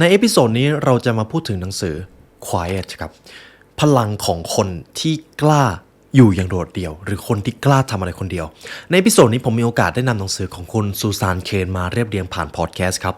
ในเอพิโซดนี้เราจะมาพูดถึงหนังสือ Quiet ครับพลังของคนที่กล้าอยู่อย่างโดดเดี่ยวหรือคนที่กล้าทำอะไรคนเดียวในเอพิโซดนี้ผมมีโอกาสได้นำหนังสือของคุณซูซานเคนมาเรียบเรียงผ่านพอดแคสต์ครับ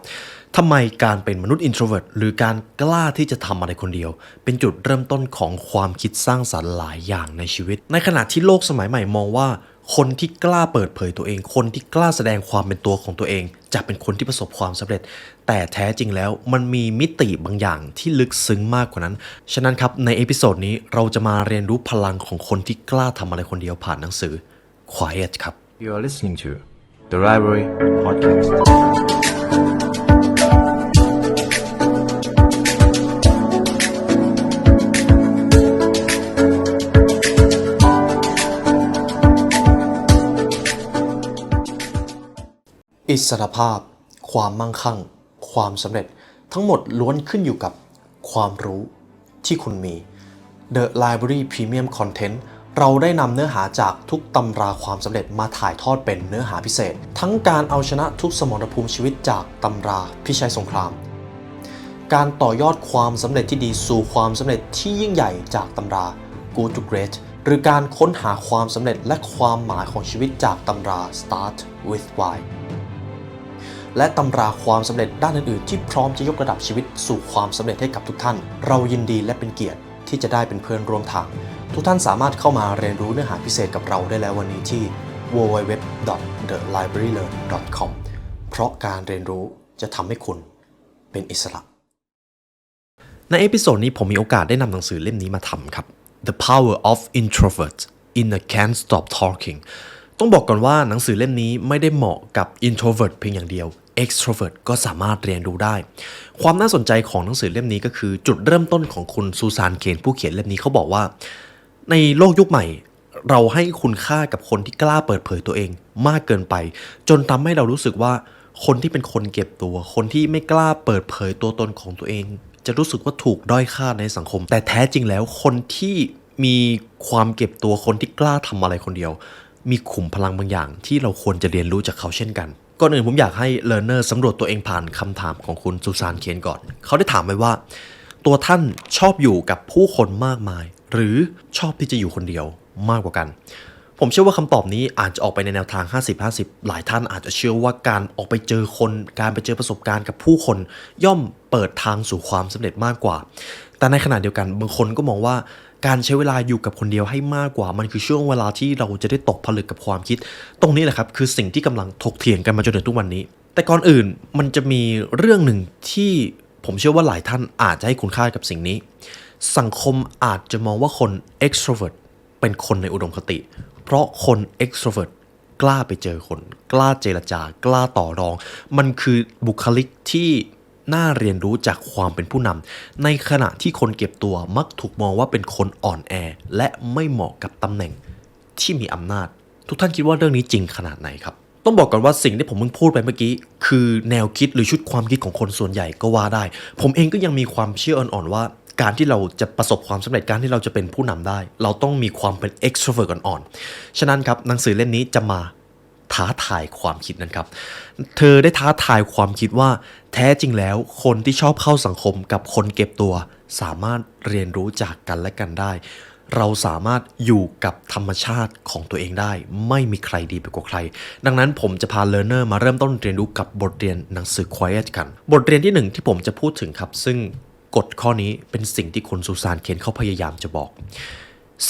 ทำไมการเป็นมนุษย์ introvert หรือการกล้าที่จะทำอะไรคนเดียวเป็นจุดเริ่มต้นของความคิดสร้างสรรค์หลายอย่างในชีวิตในขณะที่โลกสมัยใหม่มองว่าคนที่กล้าเปิดเผยตัวเองคนที่กล้าแสดงความเป็นตัวของตัวเองจะเป็นคนที่ประสบความสำเร็จแต่แท้จริงแล้วมันมีมิติบางอย่างที่ลึกซึ้งมากกว่านั้นฉะนั้นครับในเอพิโซดนี้เราจะมาเรียนรู้พลังของคนที่กล้าทำอะไรคนเดียวผ่านหนังสือ Quiet ครับ You are listening to The Library Podcast. อิสรภาพความมั่งคั่งความสำเร็จทั้งหมดล้วนขึ้นอยู่กับความรู้ที่คุณมี The Library Premium Content เราได้นำเนื้อหาจากทุกตำราความสำเร็จมาถ่ายทอดเป็นเนื้อหาพิเศษทั้งการเอาชนะทุกสมรภูมิชีวิตจากตำราพิชัยสงครามการต่อยอดความสำเร็จที่ดีสู่ความสำเร็จที่ยิ่งใหญ่จากตำรา Good to Great หรือการค้นหาความสำเร็จและความหมายของชีวิตจากตำรา Start with Whyและตำราความสำเร็จด้านอื่นๆที่พร้อมจะยกระดับชีวิตสู่ความสำเร็จให้กับทุกท่านเรายินดีและเป็นเกียรติที่จะได้เป็นเพื่อนร่วมทางทุกท่านสามารถเข้ามาเรียนรู้เนื้อหาพิเศษกับเราได้แล้ววันนี้ที่ www.thelibrarylearn.com เพราะการเรียนรู้จะทำให้คุณเป็นอิสระในเอพิโซดนี้ผมมีโอกาสได้นำหนังสือเล่มนี้มาทำครับ The Power of Introvert in a Can't Stop Talking ต้องบอกก่อนว่าหนังสือเล่มนี้ไม่ได้เหมาะกับ introvert เพียงอย่างเดียว extrovert ก็สามารถเรียนรู้ได้ความน่าสนใจของหนังสือเล่มนี้ก็คือจุดเริ่มต้นของคุณซูซานเคนผู้เขียนเล่มนี้เขาบอกว่าในโลกยุคใหม่เราให้คุณค่ากับคนที่กล้าเปิดเผยตัวเองมากเกินไปจนทำให้เรารู้สึกว่าคนที่เป็นคนเก็บตัวคนที่ไม่กล้าเปิดเผยตัวตนของตัวเองจะรู้สึกว่าถูกด้อยค่าในสังคมแต่แท้จริงแล้วคนที่มีความเก็บตัวคนที่กล้าทำอะไรคนเดียวมีขุมพลังบางอย่างที่เราควรจะเรียนรู้จากเขาเช่นกันก่อนอื่นผมอยากให้ learner สำรวจตัวเองผ่านคำถามของคุณซูซานเคนก่อนเขาได้ถามไว้ว่าตัวท่านชอบอยู่กับผู้คนมากมายหรือชอบที่จะอยู่คนเดียวมากกว่ากันผมเชื่อว่าคำตอบนี้อาจจะออกไปในแนวทาง 50-50 หลายท่านอาจจะเชื่อว่าการออกไปเจอคนการไปเจอประสบการณ์กับผู้คนย่อมเปิดทางสู่ความสำเร็จมากกว่าแต่ในขณะเดียวกันบางคนก็มองว่าการใช้เวลาอยู่กับคนเดียวให้มากกว่ามันคือช่วงเวลาที่เราจะได้ตกผลึกกับความคิดตรงนี้แหละครับคือสิ่งที่กำลังถกเถียงกันมาจนถึงทุกวันนี้แต่ก่อนอื่นมันจะมีเรื่องหนึ่งที่ผมเชื่อว่าหลายท่านอาจจะให้คุณค่ากับสิ่งนี้สังคมอาจจะมองว่าคน extrovert เป็นคนในอุดมคติเพราะคน extrovert กล้าไปเจอคนกล้าเจรจากล้าต่อรองมันคือบุคลิกที่น่าเรียนรู้จากความเป็นผู้นำในขณะที่คนเก็บตัวมักถูกมองว่าเป็นคนอ่อนแอและไม่เหมาะกับตำแหน่งที่มีอำนาจทุกท่านคิดว่าเรื่องนี้จริงขนาดไหนครับต้องบอกก่อนว่าสิ่งที่ผมเพิ่งพูดไปเมื่อกี้คือแนวคิดหรือชุดความคิดของคนส่วนใหญ่ก็ว่าได้ผมเองก็ยังมีความเชื่ออ่อนๆว่าการที่เราจะประสบความสำเร็จการที่เราจะเป็นผู้นำได้เราต้องมีความเป็น extrovert อ่อนๆฉะนั้นครับหนังสือเล่มนี้จะมาท้าทายความคิดนั้นครับเธอได้ท้าทายความคิดว่าแท้จริงแล้วคนที่ชอบเข้าสังคมกับคนเก็บตัวสามารถเรียนรู้จากกันและกันได้เราสามารถอยู่กับธรรมชาติของตัวเองได้ไม่มีใครดีไปกว่าใครดังนั้นผมจะพา learner มาเริ่มต้นเรียนรู้กับบทเรียนหนังสือ Quiet กันบทเรียนที่1ที่ผมจะพูดถึงครับซึ่งกฎข้อนี้เป็นสิ่งที่คุณซูซานเคนเขาพยายามจะบอก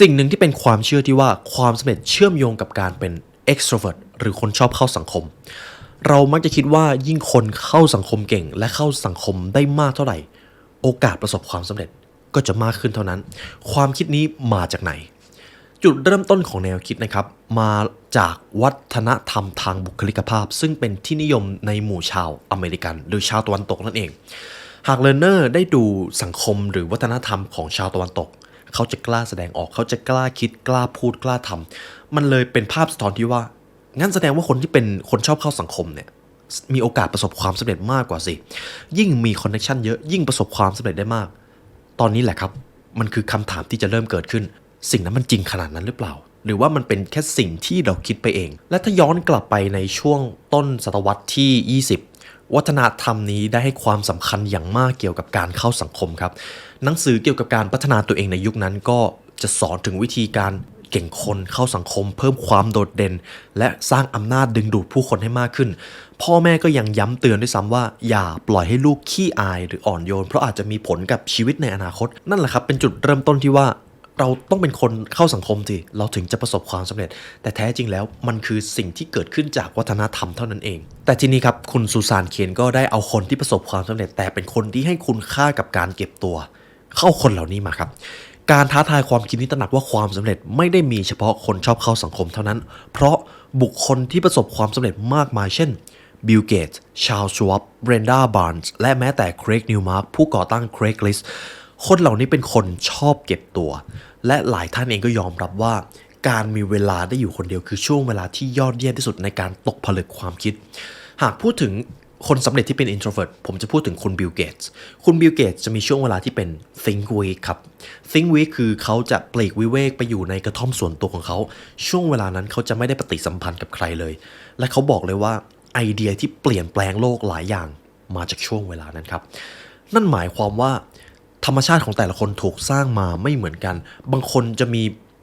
สิ่งหนึ่งที่เป็นความเชื่อที่ว่าความสำเร็จเชื่อมโยงกับการเป็น extrovert หรือคนชอบเข้าสังคมเรามักจะคิดว่ายิ่งคนเข้าสังคมเก่งและเข้าสังคมได้มากเท่าไหร่โอกาสประสบความสำเร็จก็จะมากขึ้นเท่านั้นความคิดนี้มาจากไหนจุดเริ่มต้นของแนวคิดนะครับมาจากวัฒนธรรมทางบุคลิกภาพซึ่งเป็นที่นิยมในหมู่ชาวอเมริกันหรือชาวตะวันตกนั่นเองหาก learner ได้ดูสังคมหรือวัฒนธรรมของชาวตะวันตกเขาจะกล้าแสดงออกเขาจะกล้าคิดกล้าพูดกล้าทำมันเลยเป็นภาพสะท้อนที่ว่างั้นแสดงว่าคนที่เป็นคนชอบเข้าสังคมเนี่ยมีโอกาสประสบความสำเร็จมากกว่าสิยิ่งมีคอนเนคชั่นเยอะยิ่งประสบความสำเร็จได้มากตอนนี้แหละครับมันคือคำถามที่จะเริ่มเกิดขึ้นสิ่งนั้นมันจริงขนาดนั้นหรือเปล่าหรือว่ามันเป็นแค่สิ่งที่เราคิดไปเองและถ้าย้อนกลับไปในช่วงต้นศตวรรษที่20 วัฒนธรรมนี้ได้ให้ความสำคัญอย่างมากเกี่ยวกับการเข้าสังคมครับหนังสือเกี่ยวกับการพัฒนาตัวเองในยุคนั้นก็จะสอนถึงวิธีการเก่งคนเข้าสังคมเพิ่มความโดดเด่นและสร้างอำนาจดึงดูดผู้คนให้มากขึ้นพ่อแม่ก็ยังย้ำเตือนด้วยซ้ำว่าอย่าปล่อยให้ลูกขี้อายหรืออ่อนโยนเพราะอาจจะมีผลกับชีวิตในอนาคตนั่นแหละครับเป็นจุดเริ่มต้นที่ว่าเราต้องเป็นคนเข้าสังคมสิเราถึงจะประสบความสำเร็จแต่แท้จริงแล้วมันคือสิ่งที่เกิดขึ้นจากวัฒนธรรมเท่านั้นเองแต่ทีนี้ครับคุณซูซานเคนก็ได้เอาคนที่ประสบความสำเร็จแต่เป็นคนที่ให้คุณค่ากับการเก็บตัวเข้าคนเหล่านี้มาครับการท้าทายความคิดนี้ตระหนักว่าความสำเร็จไม่ได้มีเฉพาะคนชอบเข้าสังคมเท่านั้นเพราะบุคคลที่ประสบความสำเร็จมากมายเช่นบิล เกตส์ ชาร์ลส์ ชวอป เบรนดา บาร์นส์และแม้แต่เครก นิวมาร์กผู้ก่อตั้ง Craigslist คนเหล่านี้เป็นคนชอบเก็บตัวและหลายท่านเองก็ยอมรับว่าการมีเวลาได้อยู่คนเดียวคือช่วงเวลาที่ยอดเยี่ยมที่สุดในการตกผลึกความคิดหากพูดถึงคนสำเร็จที่เป็น introvert ผมจะพูดถึงคุณบิล เกตส์คุณบิล เกตส์จะมีช่วงเวลาที่เป็น think week ครับ think week คือเขาจะปลีกวิเวกไปอยู่ในกระท่อมส่วนตัวของเขาช่วงเวลานั้นเขาจะไม่ได้ปฏิสัมพันธ์กับใครเลยและเขาบอกเลยว่าไอเดียที่เปลี่ยนแปลงโลกหลายอย่างมาจากช่วงเวลานั้นครับนั่นหมายความว่าธรรมชาติของแต่ละคนถูกสร้างมาไม่เหมือนกันบางคนจะมี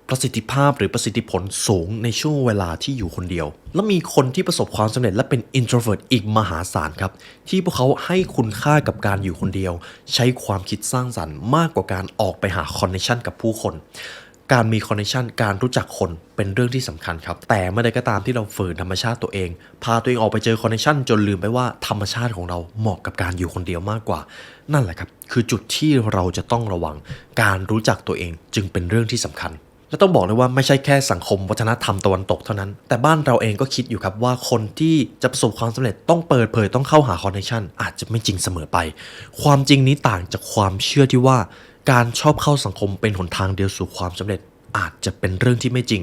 ประสิทธิภาพหรือประสิทธิผลสูงในช่วงเวลาที่อยู่คนเดียวและมีคนที่ประสบความสำเร็จและเป็น introvert อีกมหาศาลครับที่พวกเขาให้คุณค่ากับการอยู่คนเดียวใช้ความคิดสร้างสรรค์มากกว่าการออกไปหาคอนเนคชั่นกับผู้คนการมีคอนเนคชั่นการรู้จักคนเป็นเรื่องที่สำคัญครับแต่เมื่อใดก็ตามที่เราฝืนธรรมชาติตัวเองพาตัวเองออกไปเจอคอนเนคชั่นจนลืมไปว่าธรรมชาติของเราเหมาะกับการอยู่คนเดียวมากกว่านั่นแหละครับคือจุดที่เราจะต้องระวังการรู้จักตัวเองจึงเป็นเรื่องที่สำคัญและต้องบอกเลยว่าไม่ใช่แค่สังคมวัฒนธรรมตะวันตกเท่านั้นแต่บ้านเราเองก็คิดอยู่ครับว่าคนที่จะประสบความสำเร็จต้องเปิดเผยต้องเข้าหาคอนเนคชั่นอาจจะไม่จริงเสมอไปความจริงนี้ต่างจากความเชื่อที่ว่าการชอบเข้าสังคมเป็นหนทางเดียวสู่ความสำเร็จอาจจะเป็นเรื่องที่ไม่จริง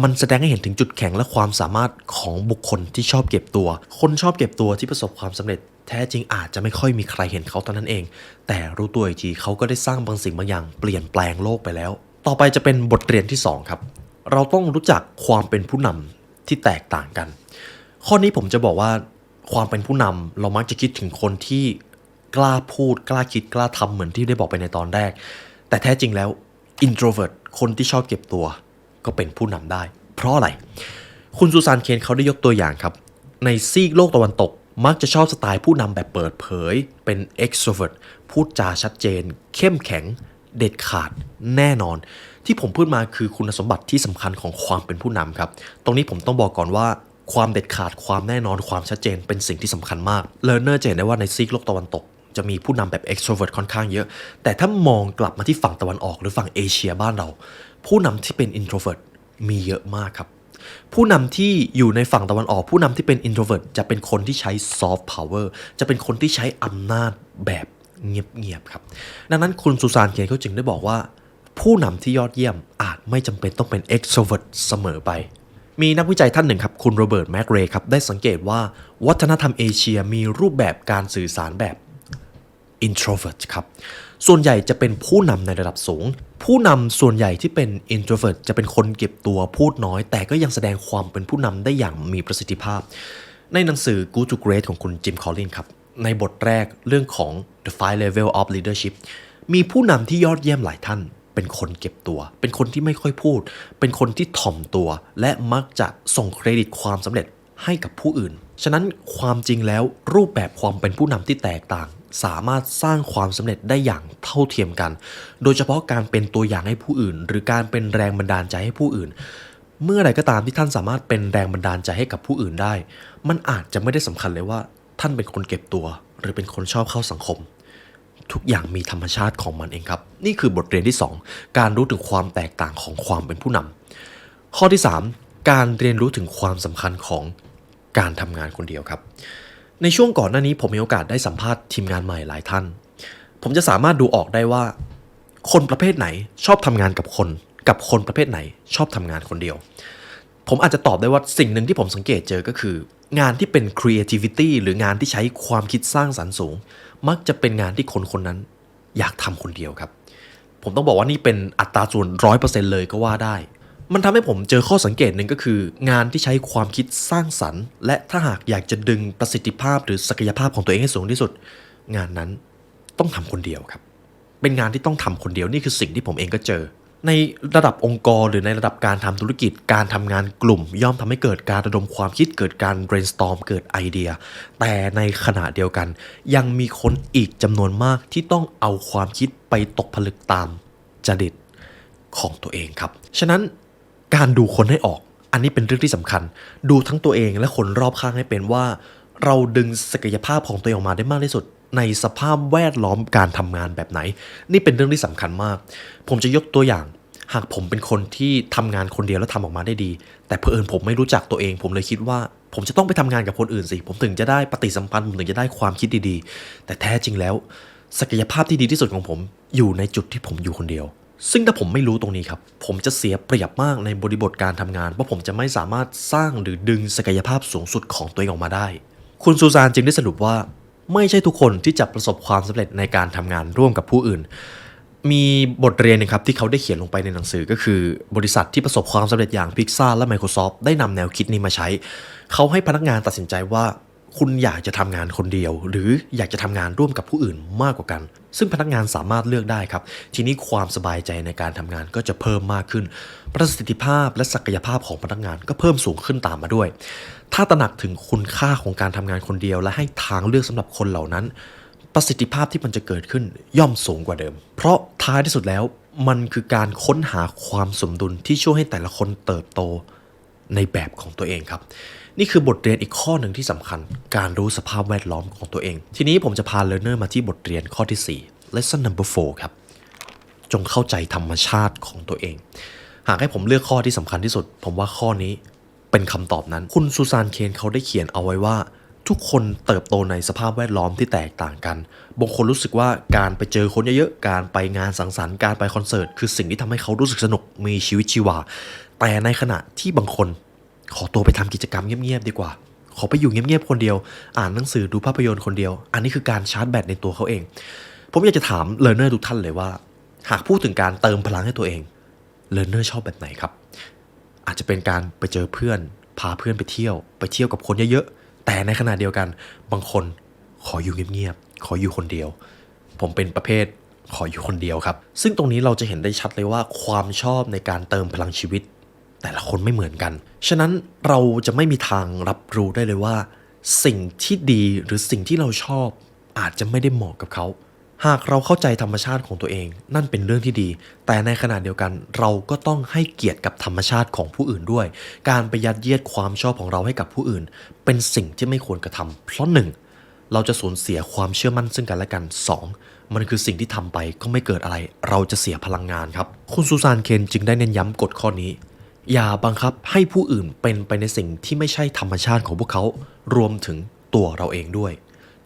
มันแสดงให้เห็นถึงจุดแข็งและความสามารถของบุคคลที่ชอบเก็บตัวคนชอบเก็บตัวที่ประสบความสำเร็จแท้จริงอาจจะไม่ค่อยมีใครเห็นเขาเท่านั้นเองแต่รู้ตัวอีกทีเขาก็ได้สร้างบางสิ่งบางอย่างเปลี่ยนแปลงโลกไปแล้วต่อไปจะเป็นบทเรียนที่2ครับเราต้องรู้จักความเป็นผู้นำที่แตกต่างกันข้อนี้ผมจะบอกว่าความเป็นผู้นำเรามักจะคิดถึงคนที่กล้าพูดกล้าคิดกล้าทำเหมือนที่ได้บอกไปในตอนแรกแต่แท้จริงแล้ว introvert คนที่ชอบเก็บตัวก็เป็นผู้นำได้เพราะอะไรคุณซูซานเคนเขาได้ยกตัวอย่างครับในซีกโลกตะวันตกมักจะชอบสไตล์ผู้นำแบบเปิดเผยเป็น extrovert พูดจาชัดเจนเข้มแข็งเด็ดขาดแน่นอนที่ผมพูดมาคือคุณสมบัติที่สำคัญของความเป็นผู้นำครับตรงนี้ผมต้องบอกก่อนว่าความเด็ดขาดความแน่นอนความชัดเจนเป็นสิ่งที่สำคัญมากเลิร์นเนอร์จะเห็นได้ว่าในซีกโลกตะวันตกจะมีผู้นำแบบ extrovert ค่อนข้างเยอะแต่ถ้ามองกลับมาที่ฝั่งตะวันออกหรือฝั่งเอเชียบ้านเราผู้นำที่เป็น introvert มีเยอะมากครับผู้นำที่อยู่ในฝั่งตะวันออกผู้นำที่เป็น introvert จะเป็นคนที่ใช้ soft power จะเป็นคนที่ใช้อำนาจแบบเงียบๆครับดังนั้นคุณซูซานเคนเขาจึงได้บอกว่าผู้นำที่ยอดเยี่ยมอาจไม่จำเป็นต้องเป็น extrovert เสมอไปมีนักวิจัยท่านหนึ่งครับคุณโรเบิร์ต แมคเรย์ครับได้สังเกตว่าวัฒนธรรมเอเชียมีรูปแบบการสื่อสารแบบ introvert ครับส่วนใหญ่จะเป็นผู้นำในระดับสูงผู้นำส่วนใหญ่ที่เป็น introvert จะเป็นคนเก็บตัวพูดน้อยแต่ก็ยังแสดงความเป็นผู้นำได้อย่างมีประสิทธิภาพในหนังสือ Good to Great ของคุณจิม คอลลินครับในบทแรกเรื่องของ The 5 Level of Leadership มีผู้นำที่ยอดเยี่ยมหลายท่านเป็นคนเก็บตัวเป็นคนที่ไม่ค่อยพูดเป็นคนที่ถ่อมตัวและมักจะส่งเครดิตความสำเร็จให้กับผู้อื่นฉะนั้นความจริงแล้วรูปแบบความเป็นผู้นำที่แตกต่างสามารถสร้างความสำเร็จได้อย่างเท่าเทียมกันโดยเฉพาะการเป็นตัวอย่างให้ผู้อื่นหรือการเป็นแรงบันดาลใจให้ผู้อื่นเมื่อใดก็ตามที่ท่านสามารถเป็นแรงบันดาลใจให้กับผู้อื่นได้มันอาจจะไม่ได้สำคัญเลยว่าท่านเป็นคนเก็บตัวหรือเป็นคนชอบเข้าสังคมทุกอย่างมีธรรมชาติของมันเองครับนี่คือบทเรียนที่2การรู้ถึงความแตกต่างของความเป็นผู้นำข้อที่3การเรียนรู้ถึงความสำคัญของการทำงานคนเดียวครับในช่วงก่อนหน้านี้ผมมีโอกาสได้สัมภาษณ์ทีมงานใหม่หลายท่านผมจะสามารถดูออกได้ว่าคนประเภทไหนชอบทำงานกับคนประเภทไหนชอบทำงานคนเดียวผมอาจจะตอบได้ว่าสิ่งหนึ่งที่ผมสังเกตเจอก็คืองานที่เป็น creativity หรืองานที่ใช้ความคิดสร้างสรรค์สูงมักจะเป็นงานที่คนนั้นอยากทำคนเดียวครับผมต้องบอกว่านี่เป็นอัตราส่วน 100% เลยก็ว่าได้ มันทำให้ผมเจอข้อสังเกตหนึ่งก็คืองานที่ใช้ความคิดสร้างสรรค์และถ้าหากอยากจะดึงประสิทธิภาพหรือศักยภาพของตัวเองให้สูงที่สุดงานนั้นต้องทำคนเดียวครับเป็นงานที่ต้องทำคนเดียวนี่คือสิ่งที่ผมเองก็เจอในระดับองค์กรหรือในระดับการทำธุรกิจการทำงานกลุ่มย่อมทำให้เกิดการระดมความคิดเกิดการ brainstorm เกิดไอเดียแต่ในขณะเดียวกันยังมีคนอีกจำนวนมากที่ต้องเอาความคิดไปตกผลึกตามจริตของตัวเองครับฉะนั้นการดูคนให้ออกอันนี้เป็นเรื่องที่สำคัญดูทั้งตัวเองและคนรอบข้างให้เป็นว่าเราดึงศักยภาพของตัวเองออกมาได้มากที่สุดในสภาพแวดล้อมการทำงานแบบไหนนี่เป็นเรื่องที่สำคัญมากผมจะยกตัวอย่างหากผมเป็นคนที่ทำงานคนเดียวแล้วทำออกมาได้ดีแต่เผอิญผมไม่รู้จักตัวเองผมเลยคิดว่าผมจะต้องไปทำงานกับคนอื่นสิผมถึงจะได้ปฏิสัมพันธ์ผมถึงจะได้ความคิดดีๆแต่แท้จริงแล้วศักยภาพที่ดีที่สุดของผมอยู่ในจุดที่ผมอยู่คนเดียวซึ่งถ้าผมไม่รู้ตรงนี้ครับผมจะเสียเปรียบมากในบริบทการทำงานเพราะผมจะไม่สามารถสร้างหรือดึงศักยภาพสูงสุดของตัวเองออกมาได้คุณซูซานจึงได้สรุปว่าไม่ใช่ทุกคนที่จะประสบความสำเร็จในการทำงานร่วมกับผู้อื่นมีบทเรียนนะครับที่เขาได้เขียนลงไปในหนังสือก็คือบริษัทที่ประสบความสำเร็จอย่าง Pixar และ Microsoft ได้นำแนวคิดนี้มาใช้เขาให้พนักงานตัดสินใจว่าคุณอยากจะทำงานคนเดียวหรืออยากจะทำงานร่วมกับผู้อื่นมากกว่ากันซึ่งพนักงานสามารถเลือกได้ครับทีนี้ความสบายใจในการทำงานก็จะเพิ่มมากขึ้นประสิทธิภาพและศักยภาพของพนักงานก็เพิ่มสูงขึ้นตามมาด้วยถ้าตระหนักถึงคุณค่าของการทำงานคนเดียวและให้ทางเลือกสำหรับคนเหล่านั้นประสิทธิภาพที่มันจะเกิดขึ้นย่อมสูงกว่าเดิมเพราะท้ายที่สุดแล้วมันคือการค้นหาความสมดุลที่ช่วยให้แต่ละคนเติบโตในแบบของตัวเองครับนี่คือบทเรียนอีกข้อหนึ่งที่สำคัญการรู้สภาพแวดล้อมของตัวเองทีนี้ผมจะพา learner มาที่บทเรียนข้อที่4 lesson number 4ครับจงเข้าใจธรรมชาติของตัวเองหากให้ผมเลือกข้อที่สำคัญที่สุดผมว่าข้อนี้เป็นคำตอบนั้นคุณซูซานเคนเขาได้เขียนเอาไว้ว่าทุกคนเติบโตในสภาพแวดล้อมที่แตกต่างกันบางคนรู้สึกว่าการไปเจอคนเยอะๆการไปงานสังสรรค์การไปคอนเสิร์ตคือสิ่งที่ทำให้เขารู้สึกสนุกมีชีวิตชีวาแต่ในขณะที่บางคนขอตัวไปทำกิจกรรมเงียบๆดีกว่าขอไปอยู่เงียบๆคนเดียวอ่านหนังสือดูภาพยนตร์คนเดียวอันนี้คือการชาร์จแบตในตัวเขาเองผมอยากจะถามเลิร์นเนอร์ทุกท่านเลยว่าหากพูดถึงการเติมพลังให้ตัวเองเลิร์นเนอร์ชอบแบบไหนครับอาจจะเป็นการไปเจอเพื่อนพาเพื่อนไปเที่ยวกับคนเยอะๆแต่ในขณะเดียวกันบางคนขออยู่เงียบๆขออยู่คนเดียวผมเป็นประเภทขออยู่คนเดียวครับซึ่งตรงนี้เราจะเห็นได้ชัดเลยว่าความชอบในการเติมพลังชีวิตแต่ละคนไม่เหมือนกันฉะนั้นเราจะไม่มีทางรับรู้ได้เลยว่าสิ่งที่ดีหรือสิ่งที่เราชอบอาจจะไม่ได้เหมาะกับเขาหากเราเข้าใจธรรมชาติของตัวเองนั่นเป็นเรื่องที่ดีแต่ในขณะเดียวกันเราก็ต้องให้เกียรติกับธรรมชาติของผู้อื่นด้วยการไปยัดเยียดความชอบของเราให้กับผู้อื่นเป็นสิ่งที่ไม่ควรกระทำเพราะ 1. เราจะสูญเสียความเชื่อมั่นซึ่งกันและกัน 2. มันคือสิ่งที่ทำไปก็ไม่เกิดอะไรเราจะเสียพลังงานครับคุณซูซานเคนจึงได้เน้นย้ำกฎข้อนี้อย่าบังคับให้ผู้อื่นเป็นไปในสิ่งที่ไม่ใช่ธรรมชาติของพวกเขารวมถึงตัวเราเองด้วย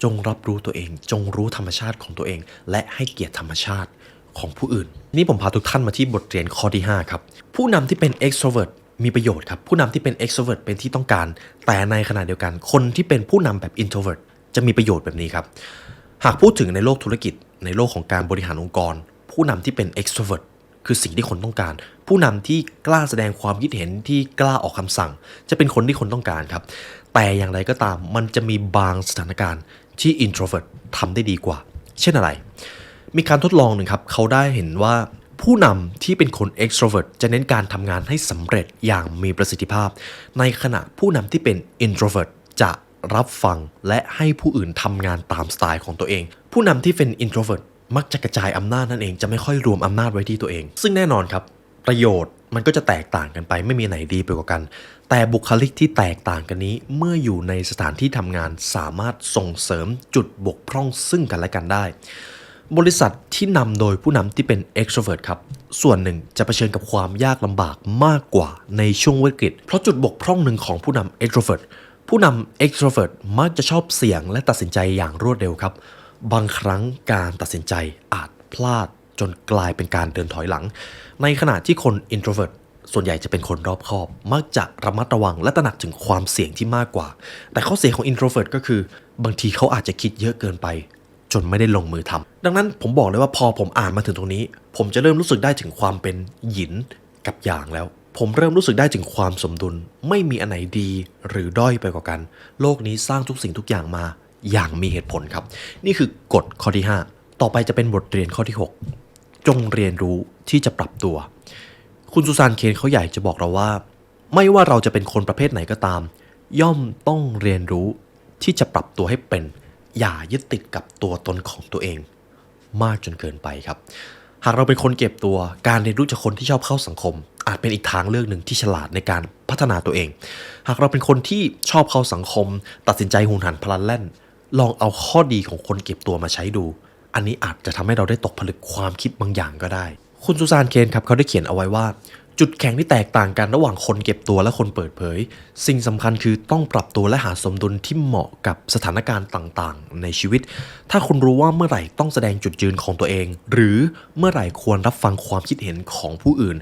จงรับรู้ตัวเองจงรู้ธรรมชาติของตัวเองและให้เกียรติธรรมชาติของผู้อื่นนี่ผมพาทุกท่านมาที่บทเรียนข้อที่5ครับผู้นำที่เป็น extrovert มีประโยชน์ครับผู้นำที่เป็น extrovert เป็นที่ต้องการแต่ในขณะเดียวกันคนที่เป็นผู้นำแบบ introvert จะมีประโยชน์แบบนี้ครับหากพูดถึงในโลกธุรกิจในโลกของการบริหารองค์กรผู้นำที่เป็น extrovert คือสิ่งที่คนต้องการผู้นำที่กล้าแสดงความคิดเห็นที่กล้าออกคำสั่งจะเป็นคนที่คนต้องการครับแต่อย่างไรก็ตามมันจะมีบางสถานการณ์ที่ introvert ทำได้ดีกว่าเช่นอะไรมีการทดลองหนึ่งครับเขาได้เห็นว่าผู้นำที่เป็นคน extrovert จะเน้นการทำงานให้สำเร็จอย่างมีประสิทธิภาพในขณะผู้นำที่เป็น introvert จะรับฟังและให้ผู้อื่นทำงานตามสไตล์ของตัวเองผู้นำที่เป็น introvert มักจะกระจายอำนาจนั่นเองจะไม่ค่อยรวมอำนาจไว้ที่ตัวเองซึ่งแน่นอนครับประโยชน์มันก็จะแตกต่างกันไปไม่มีไหนดีไปกว่ากันแต่บุคลิกที่แตกต่างกันนี้เมื่ออยู่ในสถานที่ทำงานสามารถส่งเสริมจุดบกพร่องซึ่งกันและกันได้บริษัทที่นำโดยผู้นำที่เป็น extrovert ครับส่วนหนึ่งจะเผชิญกับความยากลำบากมากกว่าในช่วงวิกฤตเพราะจุดบกพร่องหนึ่งของผู้นำ extrovert ผู้นำ extrovert มักจะชอบเสี่ยงและตัดสินใจอย่างรวดเร็วครับบางครั้งการตัดสินใจอาจพลาดจนกลายเป็นการเดินถอยหลังในขณะที่คน introvert ส่วนใหญ่จะเป็นคนรอบคอบมักจะระมัดระวังและตระหนักถึงความเสี่ยงที่มากกว่าแต่ข้อเสียของ introvert ก็คือบางทีเขาอาจจะคิดเยอะเกินไปจนไม่ได้ลงมือทำดังนั้นผมบอกเลยว่าพอผมอ่านมาถึงตรงนี้ผมจะเริ่มรู้สึกได้ถึงความเป็นหยินกับหยางแล้ว ผมเริ่มรู้สึกได้ถึงความสมดุลไม่มีอันไหนดีหรือด้อยไปกว่ากันโลกนี้สร้างทุกสิ่งทุกอย่างมาอย่างมีเหตุผลครับนี่คือกฎข้อที่5ต่อไปจะเป็นบทเรียนข้อที่6จงเรียนรู้ที่จะปรับตัวคุณซูซานเคนเขาอยากจะบอกเราว่าไม่ว่าเราจะเป็นคนประเภทไหนก็ตามย่อมต้องเรียนรู้ที่จะปรับตัวให้เป็นอย่ายึดติดกับตัวตนของตัวเองมากจนเกินไปครับหากเราเป็นคนเก็บตัวการเรียนรู้จากคนที่ชอบเข้าสังคมอาจเป็นอีกทางเลือกหนึ่งที่ฉลาดในการพัฒนาตัวเองหากเราเป็นคนที่ชอบเข้าสังคมตัดสินใจหุนหันพลันแล่นลองเอาข้อดีของคนเก็บตัวมาใช้ดูอันนี้อาจจะทำให้เราได้ตกผลึกความคิดบางอย่างก็ได้คุณซูซานเคนครับเขาได้เขียนเอาไว้ว่าจุดแข็งที่แตกต่างกันระหว่างคนเก็บตัวและคนเปิดเผยสิ่งสำคัญคือต้องปรับตัวและหาสมดุลที่เหมาะกับสถานการณ์ต่างๆในชีวิตถ้าคุณรู้ว่าเมื่อไหร่ต้องแสดงจุดยืนของตัวเองหรือเมื่อไหร่ควรรับฟังความคิดเห็นของผู้อื่น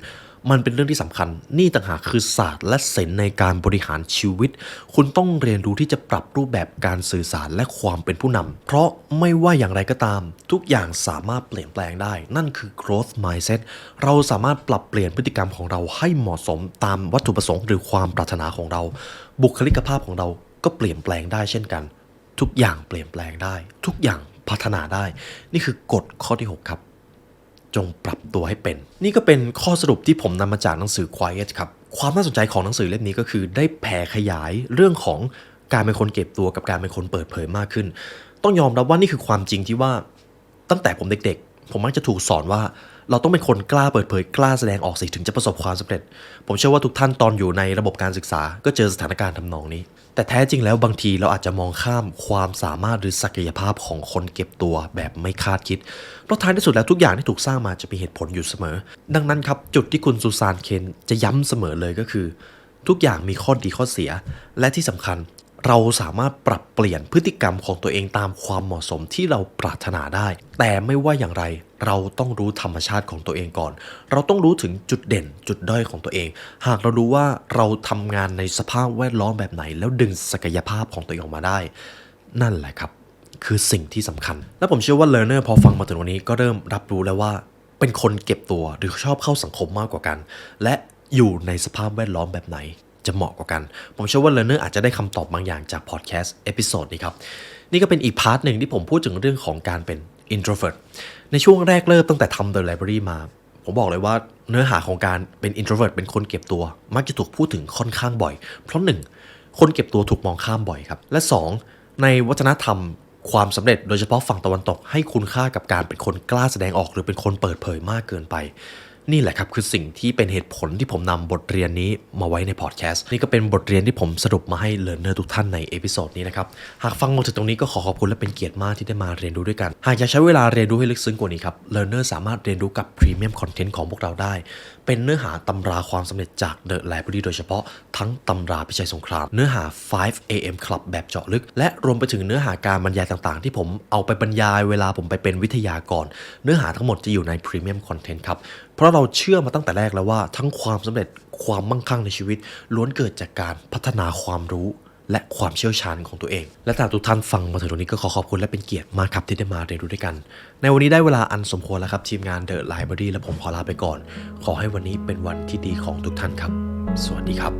มันเป็นเรื่องที่สำคัญนี่ต่างหากคือศาสตร์และศิลป์ในการบริหารชีวิตคุณต้องเรียนรู้ที่จะปรับรูปแบบการสื่อสารและความเป็นผู้นำเพราะไม่ว่าอย่างไรก็ตามทุกอย่างสามารถเปลี่ยนแปลงได้นั่นคือ growth mindset เราสามารถปรับเปลี่ยนพฤติกรรมของเราให้เหมาะสมตามวัตถุประสงค์หรือความปรารถนาของเราบุคลิกภาพของเราก็เปลี่ยนแปลงได้เช่นกันทุกอย่างเปลี่ยนแปลงได้ทุกอย่างพัฒนาได้นี่คือกฎข้อที่6ครับจงปรับตัวให้เป็นนี่ก็เป็นข้อสรุปที่ผมนำมาจากหนังสือ Quiet ครับความน่าสนใจของหนังสือเล่มนี้ก็คือได้แผ่ขยายเรื่องของการเป็นคนเก็บตัวกับการเป็นคนเปิดเผยมากขึ้นต้องยอมรับว่านี่คือความจริงที่ว่าตั้งแต่ผมเด็กๆผมมักจะถูกสอนว่าเราต้องเป็นคนกล้าเปิดเผยกล้าแสดงออกสิถึงจะประสบความสำเร็จผมเชื่อว่าทุกท่านตอนอยู่ในระบบการศึกษาก็เจอสถานการณ์ทำนองนี้แต่แท้จริงแล้วบางทีเราอาจจะมองข้ามความสามารถหรือศักยภาพของคนเก็บตัวแบบไม่คาดคิดเพราะท้ายที่สุดแล้วทุกอย่างที่ถูกสร้างมาจะมีเหตุผลอยู่เสมอดังนั้นครับจุดที่คุณซูซานเคนจะย้ำเสมอเลยก็คือทุกอย่างมีข้อดีข้อเสียและที่สำคัญเราสามารถปรับเปลี่ยนพฤติกรรมของตัวเองตามความเหมาะสมที่เราปรารถนาได้แต่ไม่ว่าอย่างไรเราต้องรู้ธรรมชาติของตัวเองก่อนเราต้องรู้ถึงจุดเด่นจุดด้อยของตัวเองหากเรารู้ว่าเราทำงานในสภาพแวดล้อมแบบไหนแล้วดึงศักยภาพของตัวเองออกมาได้นั่นแหละครับคือสิ่งที่สำคัญและผมเชื่อว่า learner พอฟังมาถึงวันนี้ก็เริ่มรับรู้แล้วว่าเป็นคนเก็บตัวหรือชอบเข้าสังคมมากกว่ากันและอยู่ในสภาพแวดล้อมแบบไหนจะเหมาะกว่ากันผมเชื่อว่า learner อาจจะได้คำตอบบางอย่างจากพอดแคสต์เอพิโซดนี้ครับนี่ก็เป็นอีกพาร์ทหนึ่งที่ผมพูดถึงเรื่องของการเป็น introvert ในช่วงแรกเริ่มตั้งแต่ทำ The Library มาผมบอกเลยว่าเนื้อหาของการเป็น introvert เป็นคนเก็บตัวมักจะถูกพูดถึงค่อนข้างบ่อยเพราะ1คนเก็บตัวถูกมองข้ามบ่อยครับและ2ในวัฒนธรรมความสำเร็จโดยเฉพาะฝั่งตะวันตกให้คุณค่ากับการเป็นคนกล้าแสดงออกหรือเป็นคนเปิดเผยมากเกินไปนี่แหละครับคือสิ่งที่เป็นเหตุผลที่ผมนำบทเรียนนี้มาไว้ในพอดแคสต์นี่ก็เป็นบทเรียนที่ผมสรุปมาให้เลิร์นเนอร์ทุกท่านในเอพิโซดนี้นะครับหากฟังมาถึงตรงนี้ก็ขอขอบคุณและเป็นเกียรติมากที่ได้มาเรียนรู้ด้วยกันหากอยากใช้เวลาเรียนรู้ให้ลึกซึ้งกว่านี้ครับเลิร์นเนอร์สามารถเรียนรู้กับพรีเมียมคอนเทนต์ของพวกเราได้เป็นเนื้อหาตำราความสำเร็จจาก The Library โดยเฉพาะทั้งตำราพิชัยสงครามเนื้อหา 5am Club แบบเจาะลึกและรวมไปถึงเนื้อหาการบรรยายต่างๆที่ผมเอาไปบรรยายเวลาผมไปเป็นวิทยากรเนื้อหาทั้งหมดจะอยู่ในพรีเมียมคอนเทนต์ครับเพราะเราเชื่อมาตั้งแต่แรกแล้วว่าทั้งความสำเร็จความมั่งคั่งในชีวิตล้วนเกิดจากการพัฒนาความรู้และความเชี่ยวชาญของตัวเองและถ้าทุกท่านฟังมาถึงตรงนี้ก็ขอขอบคุณและเป็นเกียรติมากครับที่ได้มาเรียนรู้ด้วยกันในวันนี้ได้เวลาอันสมควรแล้วครับทีมงาน The Library และผมขอลาไปก่อนขอให้วันนี้เป็นวันที่ดีของทุกท่านครับสวัสดีครับ